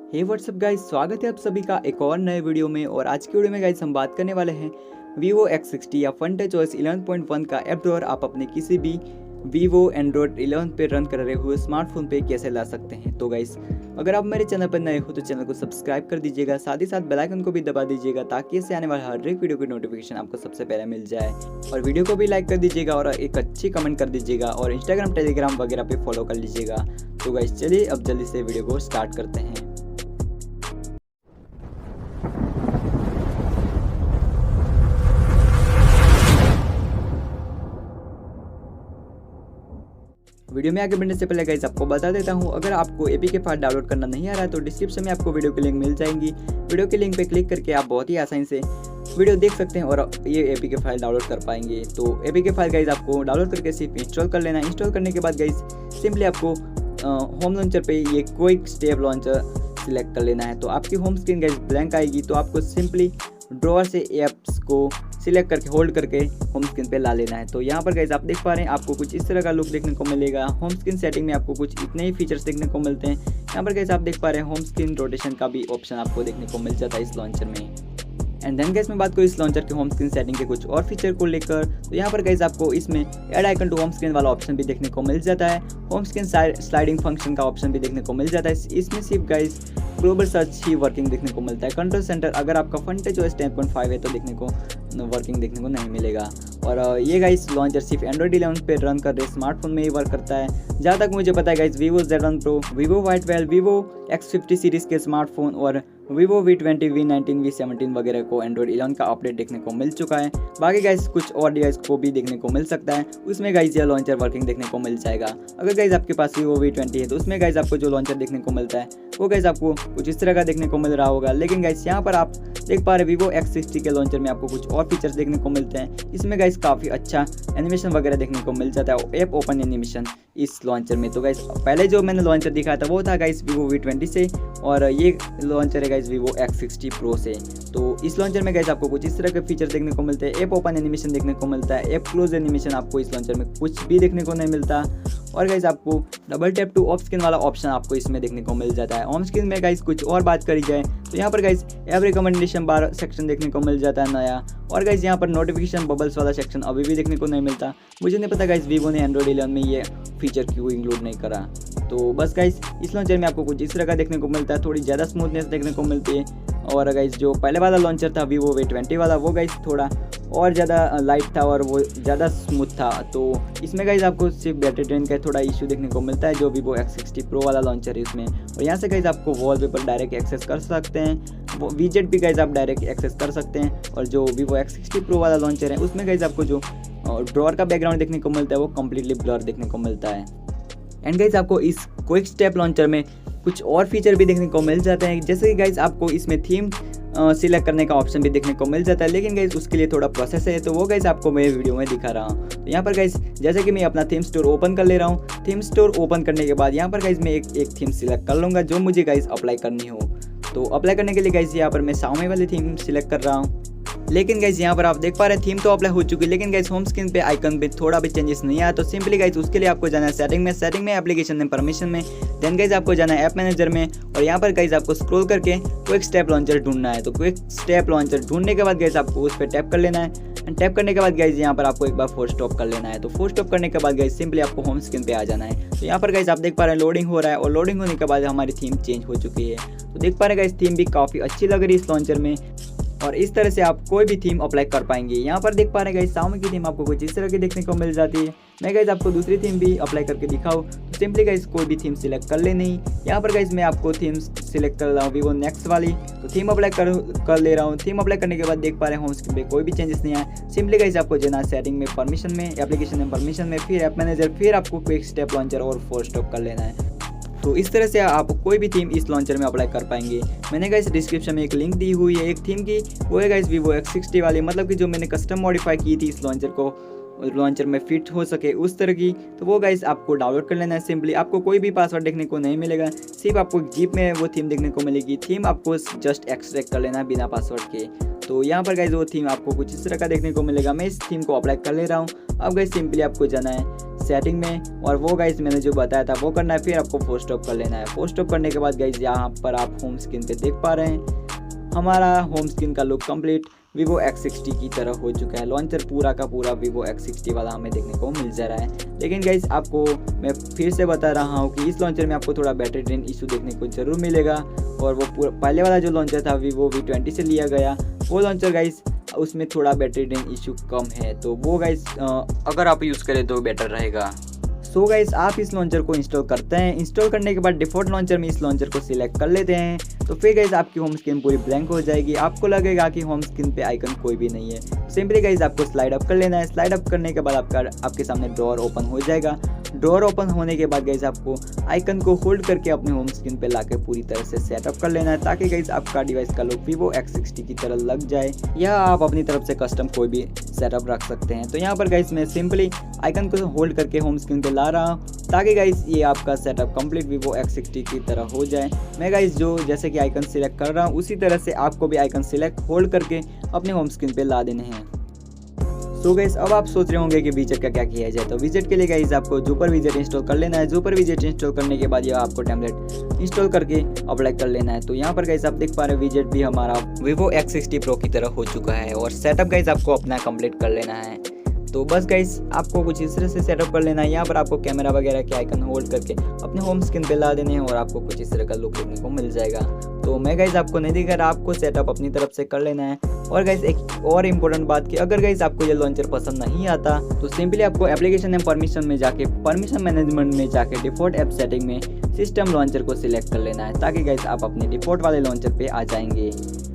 हे WhatsApp guys, स्वागत है आप सभी का एक और नए वीडियो में। और आज की वीडियो में गाइस हम बात करने वाले हैं vivo X60 या funtouch OS 11.1 का ऐप ड्रॉअर आप अपने किसी भी vivo एंड्रॉयड 11 पे रन कर रहे हुए स्मार्टफोन पे कैसे ला सकते हैं। तो गाइस अगर आप मेरे चैनल पर नए हो तो चैनल को सब्सक्राइब कर दीजिएगा, साथ ही साथ बेल आइकन को भी दबा दीजिएगा ताकि इससे आने वाले हर एक वीडियो की नोटिफिकेशन आपको सबसे पहले मिल जाए। और वीडियो को भी लाइक कर दीजिएगा और एक अच्छी कमेंट कर दीजिएगा और इंस्टाग्राम टेलीग्राम वगैरह पे फॉलो कर लीजिएगा। तो गाइस चलिए अब जल्दी से वीडियो को स्टार्ट करते हैं। वीडियो में आगे बढ़ने से पहले गाइस आपको बता देता हूँ, अगर आपको एपीके फाइल डाउनलोड करना नहीं आ रहा है तो डिस्क्रिप्शन में आपको वीडियो की लिंक मिल जाएंगी। वीडियो के लिंक पे क्लिक करके आप बहुत ही आसानी से वीडियो देख सकते हैं और ये एपीके फाइल डाउनलोड कर पाएंगे। तो एपीके फाइल गाइस आपको डाउनलोड करके सिर्फ इंस्टॉल कर लेना है। इंस्टॉल करने के बाद गाइस सिंपली आपको होम लॉन्चर पे ये क्विक स्टेप लॉन्चर सिलेक्ट कर लेना है। तो आपकी होम स्क्रीन गाइस ब्लैंक आएगी, तो आपको सिंपली ड्रॉअर से ऐप्स को सिलेक्ट करके होल्ड करके होम स्क्रीन पे ला लेना है। तो यहाँ पर गाइस आप देख पा रहे हैं आपको कुछ इस तरह का लुक देखने को मिलेगा। होम स्क्रीन सेटिंग में आपको कुछ इतने ही फीचर्स देखने को मिलते हैं। यहाँ पर गाइस आप देख पा रहे हैं होम स्क्रीन रोटेशन का भी ऑप्शन आपको देखने को मिल जाता है इस लॉन्चर में। एंड देन गाइस मैं बात करूँ इस लॉन्चर के होम स्क्रीन सेटिंग के कुछ और फीचर को लेकर, तो यहाँ पर गाइस आपको इसमें add icon to home screen वाला ऑप्शन भी देखने को मिल जाता है। होम स्क्रीन स्लाइडिंग फंक्शन का ऑप्शन भी देखने को मिल जाता है। इसमें सिर्फ गाइस ग्लोबल सर्च ही वर्किंग देखने को मिलता है। कंट्रोल सेंटर अगर आपका funtouch OS 10.5 है तो देखने को वर्किंग देखने को नहीं मिलेगा। और ये गाइस लॉन्चर सिर्फ एंड्रॉयड 11 पे रन कर रहे स्मार्टफोन में ही वर्क करता है। जहाँ तक मुझे पता है guys vivo Z1 Pro, vivo Y12, vivo X50 series के स्मार्टफोन और vivo V20, V19, V17 वगैरह को एंड्रॉयड 11 का अपडेट देखने को मिल चुका है। बाकी गाइस कुछ और डिवाइस को भी देखने को मिल सकता है, उसमें गाइस यह लॉन्चर वर्किंग देखने को मिल जाएगा। अगर गाइस आपके पास vivo V20 है तो उसमें गाइस आपको जो लॉन्चर देखने को मिलता है वो गाइस आपको कुछ इस तरह का देखने को मिल रहा होगा। लेकिन गाइस यहाँ पर आप देख पा रहे vivo X60 के लॉन्चर में आपको कुछ और फीचर्स देखने को मिलते हैं। इसमें गाइस काफ़ी अच्छा एनिमेशन वगैरह देखने को मिल जाता है, ऐप ओपन एनिमेशन इस लॉन्चर में। तो गाइस पहले जो मैंने लॉन्चर दिखाया था वो था गाइस vivo V20 से, और ये लॉन्चर है गाइस vivo X60 Pro से। तो इस लॉन्चर में गाइस आपको कुछ इस तरह के फीचर देखने को मिलते हैं। ऐप ओपन एनिमेशन देखने को मिलता है, ऐप क्लोज एनिमेशन आपको इस लॉन्चर में कुछ भी देखने को नहीं मिलता। और गाइस आपको double tap two of screen वाला ऑप्शन आपको इसमें देखने को मिल जाता है। होम स्क्रीन में गाइस कुछ और बात करी जाए तो यहाँ पर गाइस ऐप रिकमेंडेशन बार सेक्शन देखने को मिल जाता है नया। और गाइस यहाँ पर नोटिफिकेशन बबल्स वाला सेक्शन अभी भी देखने को नहीं मिलता। मुझे नहीं पता गाइस vivo ने एंड्रॉयड 11 में ये फीचर क्यों इंक्लूड नहीं करा। तो बस गाइस इस लॉन्चर में आपको कुछ इस तरह का देखने को मिलता है, थोड़ी ज़्यादा स्मूथनेस देखने को मिलती है। और गाइस जो पहले वाला लॉन्चर था vivo V20 वाला वो गाइस थोड़ा और ज़्यादा लाइट था और वो ज़्यादा स्मूथ था। तो इसमें गाइस आपको सिर्फ बैटरी ड्रेन का थोड़ा इशू देखने को मिलता है जो vivo X60 Pro वाला लॉन्चर है इसमें। और यहाँ से गाइस आपको वॉलपेपर डायरेक्ट एक्सेस कर सकते हैं, वो विजेट भी गाइस आप डायरेक्ट एक्सेस कर सकते हैं। और जो vivo X60 Pro वाला लॉन्चर है उसमें गाइस आपको जो ड्रॉअर का बैकग्राउंड देखने को मिलता है वो कम्प्लीटली ब्लर देखने को मिलता है। एंड गाइस आपको इस क्विक स्टेप लॉन्चर में कुछ और फीचर भी देखने को मिल जाते हैं, जैसे कि गाइस आपको इसमें थीम सिलेक्ट करने का ऑप्शन भी देखने को मिल जाता है। लेकिन गाइस उसके लिए थोड़ा प्रोसेस है, तो वो गाइस आपको मैं वीडियो में दिखा रहा हूँ। तो यहाँ पर गाइस जैसे कि मैं अपना थीम स्टोर ओपन कर ले रहा हूँ। थीम स्टोर ओपन करने के बाद यहाँ पर गाइस मैं एक थीम सिलेक्ट कर लूँगा जो मुझे गाइस अप्लाई करनी हो। तो अप्लाई करने के लिए गाइस यहाँ पर मैं Xiaomi वाली थीम सिलेक्ट कर रहा हूँ। लेकिन गाइस यहाँ पर आप देख पा रहे हैं थीम तो अप्लाई हो चुकी है, लेकिन गाइस होम स्क्रीन पे आइकन पे थोड़ा भी चेंजेस नहीं आया। तो सिंपली गाइस उसके लिए आपको जाना है सेटिंग में एप्लीकेशन में परमिशन में, देन गाइस आपको जाना है ऐप मैनेजर में। और यहाँ पर गाइस आपको स्क्रॉल करके क्विक स्टेप लॉन्चर ढूंढना है। तो क्विक स्टेप लॉन्चर ढूंढने के बाद गाइस आपको उस पर टैप कर लेना है। एंड टैप करने के बाद गाइस यहाँ पर आपको एक बार फोर्स स्टॉप कर लेना है। तो फोर्स स्टॉप करने के बाद गाइस सिंपली आपको होम स्क्रीन पे आ जाना है। तो यहाँ पर गाइस आप देख पा रहे हैं लोडिंग हो रहा है, और लोडिंग होने के बाद हमारी थीम चेंज हो चुकी है। तो देख पा रहे हैं गाइस थीम भी काफ़ी अच्छी लग रही है इस लॉन्चर में, और इस तरह से आप कोई भी थीम अप्लाई कर पाएंगे। यहाँ पर देख पा रहे हैं गाइस Xiaomi की थीम आपको कुछ इस तरह की देखने को मिल जाती है। मैं गाइस आपको दूसरी थीम भी अप्लाई करके दिखाऊँ तो सिंपली गाइस कोई भी थीम सिलेक्ट कर लेनी। यहाँ पर गाइस मैं आपको थीम सिलेक्ट कर रहा हूँ vivo नेक्स्ट वाली। तो थीम अप्लाई कर ले रहा हूँ। थीम अप्लाई करने के बाद देख पा रहे हैं होम स्क्रीन पे कोई भी चेंजेस नहीं आया। सिंपली गाइस आपको जाना सेटिंग में परमिशन में, एप्लीकेशन में परमिशन में, फिर ऐप मैनेजर, फिर आपको क्विक स्टेप लॉन्चर और फोर्स स्टॉप कर लेना है। तो इस तरह से आप कोई भी थीम इस लॉन्चर में अप्लाई कर पाएंगे। मैंने गाइस डिस्क्रिप्शन में एक लिंक दी हुई है एक थीम की, वो है गाइस vivo X60 वाली, मतलब कि जो मैंने कस्टम मॉडिफाई की थी इस लॉन्चर को लॉन्चर में फिट हो सके उस तरह की। तो वो गाइस आपको डाउनलोड कर लेना है। सिंपली आपको कोई भी पासवर्ड देखने को नहीं मिलेगा, सिर्फ आपको जीप में वो थीम देखने को मिलेगी। थीम आपको जस्ट एक्सट्रैक्ट कर लेना है बिना पासवर्ड के। तो यहाँ पर गाइस वो थीम आपको कुछ इस तरह का देखने को मिलेगा। मैं इस थीम को अप्लाई कर ले रहा हूँ। अब गाइस सिंपली आपको जाना है सेटिंग में, और वो गाइस मैंने जो बताया था वो करना है। फिर आपको फोर्स स्टॉप कर लेना है। फोर्स स्टॉप करने के बाद गाइस यहाँ पर आप होम स्क्रीन पे देख पा रहे हैं हमारा होम स्क्रीन का लुक कंप्लीट vivo X60 की तरह हो चुका है। लॉन्चर पूरा का पूरा vivo X60 वाला हमें देखने को मिल जा रहा है। लेकिन गाइस आपको मैं फिर से बता रहा हूँ कि इस लॉन्चर में आपको थोड़ा बैटरी ड्रेन इशू देखने को जरूर मिलेगा। और वो पहले वाला जो लॉन्चर था vivo V20 से लिया गया वो लॉन्चर गाइस उसमें थोड़ा बैटरी ड्रेन इशू कम है, तो वो गाइस अगर आप यूज़ करें तो बेटर रहेगा। सो गाइस आप इस लॉन्चर को इंस्टॉल करते हैं। इंस्टॉल करने के बाद डिफ़ॉल्ट लॉन्चर में इस लॉन्चर को सिलेक्ट कर लेते हैं, तो फिर गाइस आपकी होम स्क्रीन पूरी ब्लैंक हो जाएगी। आपको लगेगा कि होम स्क्रीन पे आइकन कोई भी नहीं है। सिंपली गाइस आपको स्लाइड अप कर लेना है। स्लाइड अप करने के बाद आपके सामने ड्रॉअर ओपन हो जाएगा। ड्रॉअर ओपन होने के बाद गाइस आपको आइकन को होल्ड करके अपने होम स्क्रीन पे लाके पूरी तरह से सेटअप कर लेना है, ताकि गाइस आपका डिवाइस का लुक vivo X60 की तरह लग जाए। या आप अपनी तरफ से कस्टम कोई भी सेटअप रख सकते हैं। तो यहाँ पर गाइस मैं सिंपली आइकन को होल्ड करके होम स्क्रीन पे ला रहा हूँ, ताकि गाइस ये आपका सेटअप कंप्लीट vivo X60 की तरह हो जाए। मैं गाइस जो जैसे कि आइकन सिलेक्ट कर रहा हूँ उसी तरह से आपको भी आइकन सिलेक्ट होल्ड करके अपने होम स्क्रीन पे ला देने हैं। सो गाइस अब आप सोच रहे होंगे कि विजेट का क्या किया जाए, तो विजेट के लिए गाइस आपको जुपर विजेट इंस्टॉल कर लेना है। जुपर विजेट इंस्टॉल करने के बाद यह आपको टेम्पलेट इंस्टॉल करके अप्लाई कर लेना है। तो यहाँ पर गाइस आप देख पा रहे हैं विजेट भी हमारा vivo X60 Pro की तरह हो चुका है, और सेटअप गाइस आपको अपना कंप्लीट कर लेना है। तो बस गाइस आपको कुछ इस तरह से सेटअप कर लेना है। यहाँ पर आपको कैमरा वगैरह के आइकन होल्ड करके अपने होम स्क्रीन पे ला देने हैं, और आपको कुछ इस तरह का लुक देखने को मिल जाएगा। तो मैं गाइस आपको नहीं दिखा रहा, आपको सेटअप अपनी तरफ से कर लेना है। और गाइस एक और इम्पोर्टेंट बात कि अगर गाइस आपको ये लॉन्चर पसंद नहीं आता तो सिंपली आपको एप्लीकेशन एंड परमिशन में जाके परमिशन मैनेजमेंट में जाके डिफॉल्ट ऐप सेटिंग में सिस्टम लॉन्चर को सिलेक्ट कर लेना है, ताकि गाइस आप अपने डिफॉल्ट वाले लॉन्चर पे आ जाएंगे।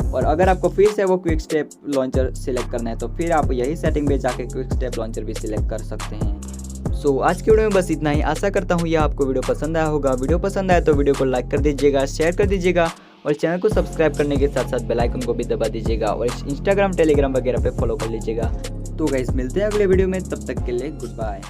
और अगर आपको फिर से वो क्विक स्टेप लॉन्चर सिलेक्ट करना है तो फिर आप यही सेटिंग पे जाके क्विक स्टेप लॉन्चर भी सिलेक्ट कर सकते हैं। सो आज की वीडियो में बस इतना ही। आशा करता हूँ यह आपको वीडियो पसंद आया होगा। वीडियो पसंद आया तो वीडियो को लाइक कर दीजिएगा, शेयर कर दीजिएगा, और चैनल को सब्सक्राइब करने के साथ साथ बेल आइकन को भी दबा दीजिएगा, और इंस्टाग्राम टेलीग्राम वगैरह पे फॉलो कर लीजिएगा। तो गाइस मिलते हैं अगले वीडियो में, तब तक के लिए गुड बाय।